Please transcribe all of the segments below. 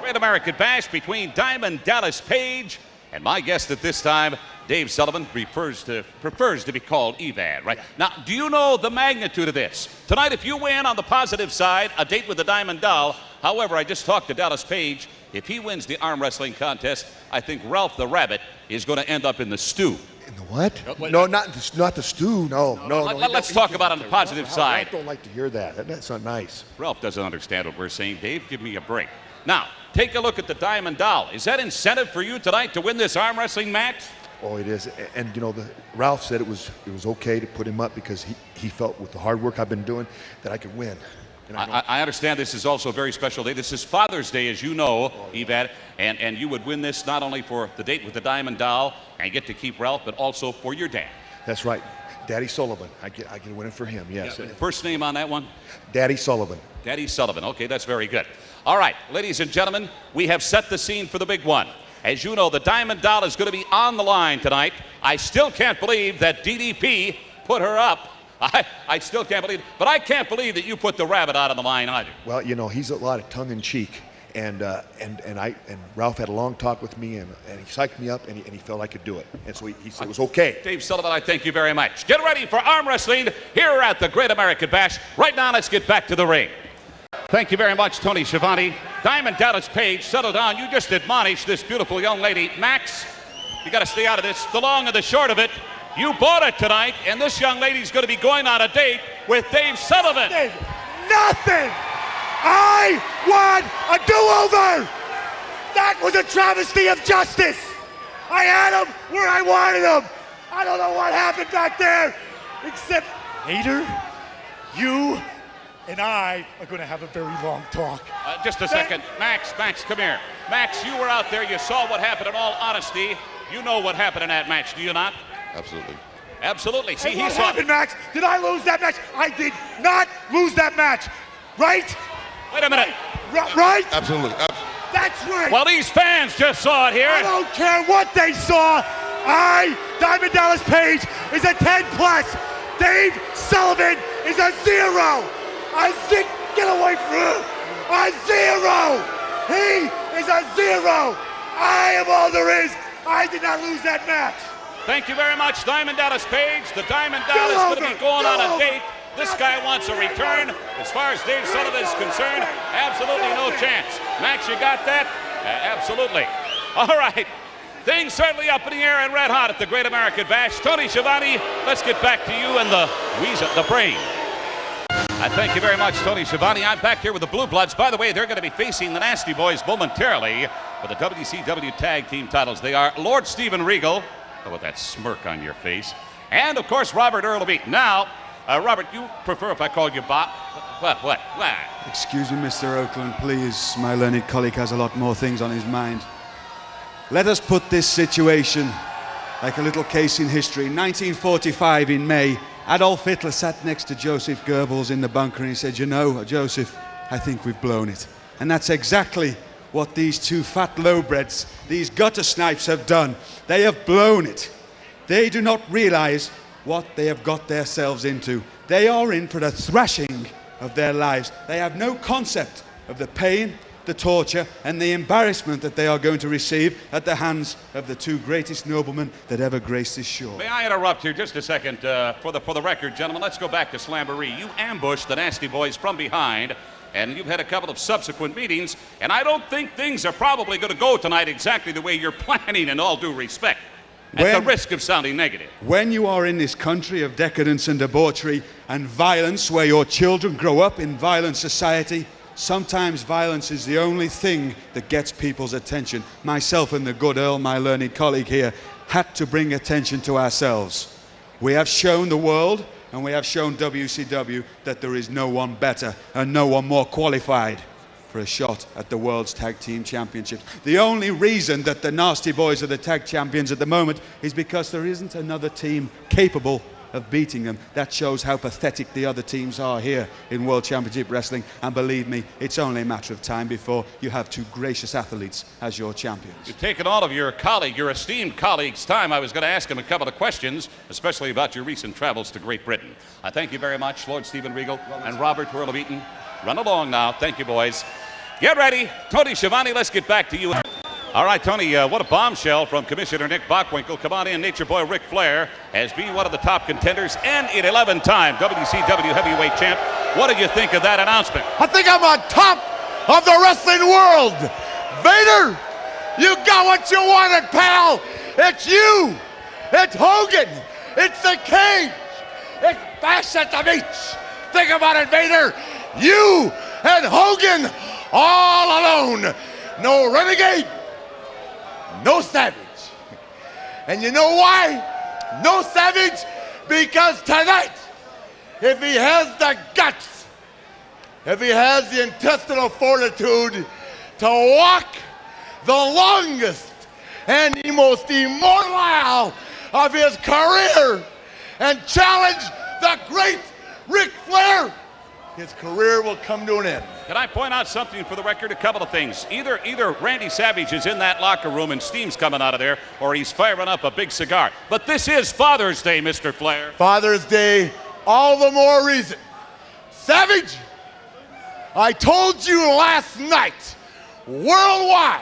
Great American Bash between Diamond Dallas Page and my guest at this time, Dave Sullivan, prefers to be called Evan, right? Now, do you know the magnitude of this? Tonight, if you win on the positive side, a date with the Diamond Doll. However, I just talked to Dallas Page. If he wins the arm wrestling contest, I think Ralph the Rabbit is going to end up in the stew. In the what? No, not the stew. No. Let's talk about it on the positive side. I don't like to hear that. That's not nice. Ralph doesn't understand what we're saying. Dave, give me a break. Now, take a look at the Diamond Doll. Is that incentive for you tonight to win this arm wrestling match? Oh, it is. And you know, Ralph said it was okay to put him up because he felt with the hard work I've been doing that I could win. And I understand this is also a very special day. This is Father's Day, as you know, Evad, and you would win this not only for the date with the Diamond Doll and get to keep Ralph, but also for your dad. That's right. Daddy Sullivan. I get a win for him, yes. Yeah, first name on that one? Daddy Sullivan. Daddy Sullivan. Okay, that's very good. All right, ladies and gentlemen, we have set the scene for the big one. As you know, the Diamond Doll is going to be on the line tonight. I still can't believe that DDP put her up. I still can't believe it. But I can't believe that you put the rabbit out on the line either. Well, you know, he's a lot of tongue-in-cheek. And Ralph had a long talk with me, and he psyched me up, and he felt I could do it. And so he said it was okay. Dave Sullivan, I thank you very much. Get ready for arm wrestling here at the Great American Bash. Right now, let's get back to the ring. Thank you very much, Tony Schiavone. Diamond Dallas Page, settle down. You just admonished this beautiful young lady. Max, you got to stay out of this. The long and the short of it, you bought it tonight, and this young lady's going to be going on a date with Dave Sullivan. Nothing! I want a do-over! That was a travesty of justice! I had him where I wanted him! I don't know what happened back there, except, Hater, you and I are going to have a very long talk. Just a second. Max, come here. Max, you were out there. You saw what happened. In all honesty, you know what happened in that match, do you not? Absolutely. Absolutely. See, what happened, Max? Did I lose that match? I did not lose that match, right? Wait a minute. Right? Absolutely. That's right. Well, these fans just saw it here. I don't care what they saw. Diamond Dallas Page, is a 10+. Dave Sullivan is a 0. Get away from him. A 0. He is a 0. I am all there is. I did not lose that match. Thank you very much, Diamond Dallas Page. The Diamond Doll is going to be going on a date. This guy wants a return. As far as Dave Sullivan is concerned, absolutely no chance. Max, you got that? Absolutely. All right. Things certainly up in the air and red hot at the Great American Bash. Tony Schiavone, let's get back to you and the brain. I thank you very much, Tony Schiavone. I'm back here with the Blue Bloods. By the way, they're going to be facing the Nasty Boys momentarily for the WCW Tag Team titles. They are Lord Steven Regal, with that smirk on your face, and, of course, Robert Earl of Eaton. Now, Robert, you prefer if I called you Bob? What? Excuse me, Mr. Okerlund, please. My learned colleague has a lot more things on his mind. Let us put this situation like a little case in history. 1945 in May, Adolf Hitler sat next to Joseph Goebbels in the bunker and he said, "You know, Joseph, I think we've blown it." And that's exactly what these two fat lowbreds, these gutter snipes have done. They have blown it. They do not realize what they have got themselves into. They are in for the thrashing of their lives. They have no concept of the pain, the torture, and the embarrassment that they are going to receive at the hands of the two greatest noblemen that ever graced this shore. May I interrupt here just a second? For the record, gentlemen, let's go back to Slamboree. You ambushed the Nasty Boys from behind, and you've had a couple of subsequent meetings, and I don't think things are probably going to go tonight exactly the way you're planning, in all due respect, at the risk of sounding negative. When you are in this country of decadence and debauchery and violence, where your children grow up in violent society, sometimes violence is the only thing that gets people's attention. Myself and the good Earl, my learned colleague here, had to bring attention to ourselves. We have shown the world, and we have shown WCW, that there is no one better and no one more qualified for a shot at the World's Tag Team Championships. The only reason that the Nasty Boys are the tag champions at the moment is because there isn't another team capable of beating them. That shows how pathetic the other teams are here in World Championship Wrestling, and believe me, it's only a matter of time before you have two gracious athletes as your champions. You've taken all of your esteemed colleague's time. I was going to ask him a couple of questions, especially about your recent travels to Great Britain. I thank you very much, Lord Steven Regal and Robert Earl of Eaton. Run along now. Thank you, boys. Get ready. Tony Schiavone, let's get back to you. All right, Tony, what a bombshell from Commissioner Nick Bockwinkel. Come on in, Nature Boy Ric Flair as being one of the top contenders and an 11-time WCW heavyweight champ. What did you think of that announcement? I think I'm on top of the wrestling world. Vader, you got what you wanted, pal. It's you. It's Hogan. It's the cage. It's Bash at the Beach. Think about it, Vader. You and Hogan all alone. No renegade. No Savage. And you know why? No Savage? Because tonight, if he has the guts, if he has the intestinal fortitude to walk the longest and the most immortal of his career and challenge the great Ric Flair, his career will come to an end. Can I point out something for the record? A couple of things. Either Randy Savage is in that locker room and steam's coming out of there, or he's firing up a big cigar. But this is Father's Day, Mr. Flair. Father's Day, all the more reason. Savage, I told you last night, worldwide,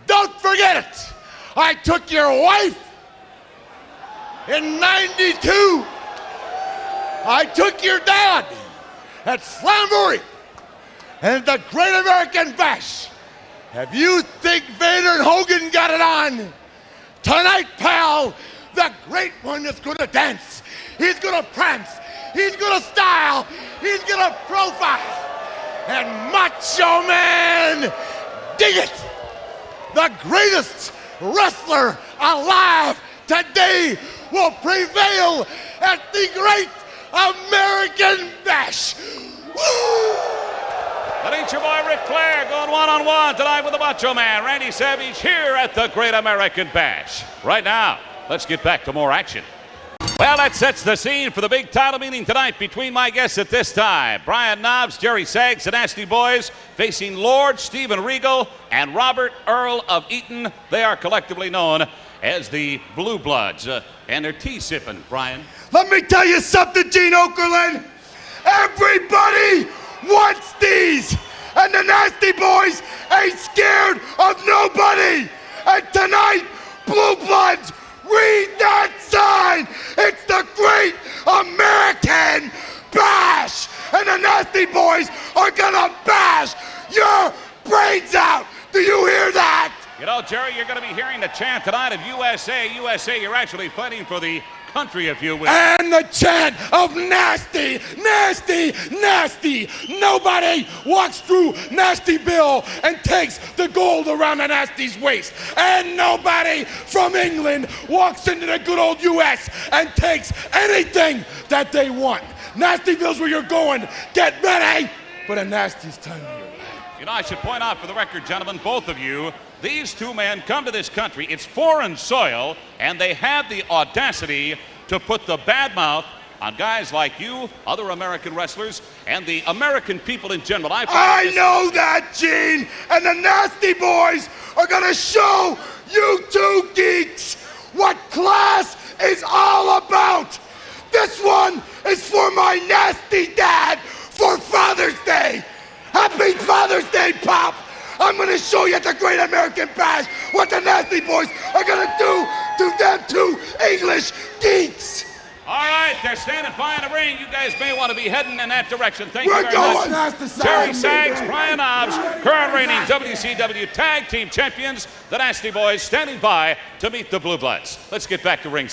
don't forget it. I took your wife in '92. I took your dad at Slamboree and the Great American Bash. If you think Vader and Hogan got it on, tonight, pal, the great one is gonna dance. He's gonna prance. He's gonna style. He's gonna profile. And Macho Man, dig it, the greatest wrestler alive today will prevail at the Great American Bash. Woo! That ain't your boy Ric Flair going one-on-one tonight with the Macho Man, Randy Savage, here at the Great American Bash. Right now, let's get back to more action. Well, that sets the scene for the big title meeting tonight between my guests at this time. Brian Knobbs, Jerry Saggs, the Nasty Boys, facing Lord Steven Regal and Robert Earl of Eaton. They are collectively known as the Blue Bloods. And they're tea-sipping, Brian. Let me tell you something, Gene Okerlund. Everybody wants these. And the Nasty Boys ain't scared of nobody. And tonight, Blue Bloods, read that sign. It's the Great American Bash. And the Nasty Boys are gonna bash your brains out. Do you hear that? You know, Jerry, you're going to be hearing the chant tonight of USA, USA. You're actually fighting for the country, if you will. And the chant of nasty, nasty, nasty. Nobody walks through Nasty Bill and takes the gold around the Nasty's waist. And nobody from England walks into the good old US and takes anything that they want. Nasty Bill's where you're going. Get ready for the nastiest time of your life. You know, I should point out for the record, gentlemen, both of you, these two men come to this country. It's foreign soil, and they have the audacity to put the bad mouth on guys like you, other American wrestlers, and the American people in general. I know that, Gene, and the Nasty Boys are gonna show you two geeks what class is all about. This one is for my nasty dad for Father's Day. Happy Father's Day, Pop! I'm gonna show you at the Great American Bash what the Nasty Boys are gonna do to them two English geeks. All right, they're standing by in the ring. You guys may want to be heading in that direction. Thank you We're very going. much. Jerry Saggs, Brian Knobbs, current reigning WCW Tag Team Champions, the Nasty Boys, standing by to meet the Blue Bloods. Let's get back to ring.